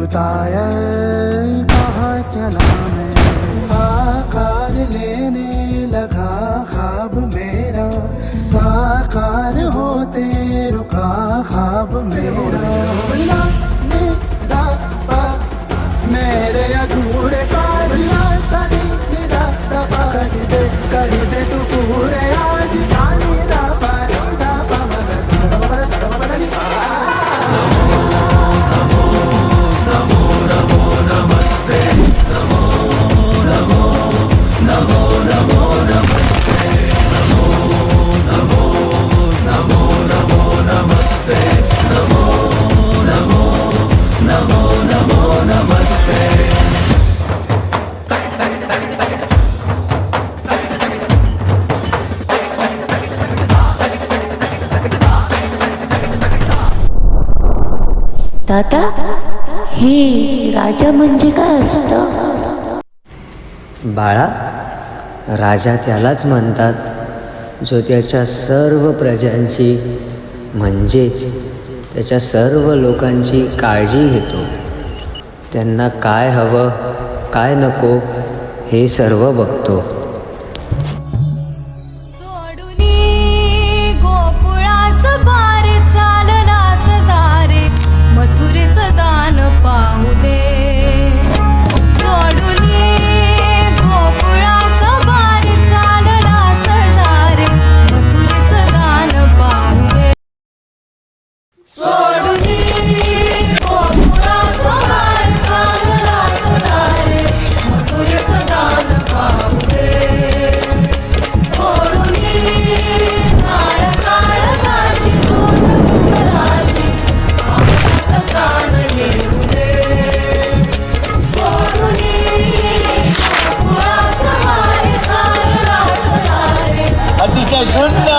जुताया कहाँ चला मैं, आकार लेने लगा ख्वाब मेरा, साकार होते रुका ख्वाब मेरा। मेरे अधूरे काज सानी निदा दबा कर दे तू पूरे आज, सानी दा पा मैं सदा बदली। दादा, हे राजा म्हणजे काय असतं? बाळा, राजा त्यालाच म्हणतात जो त्याच्या सर्व प्रजांची म्हणजेच त्याच्या सर्व लोकांची काळजी घेतो, त्यांना काय हवं काय नको हे सर्व बघतो. अतिशय सुंदर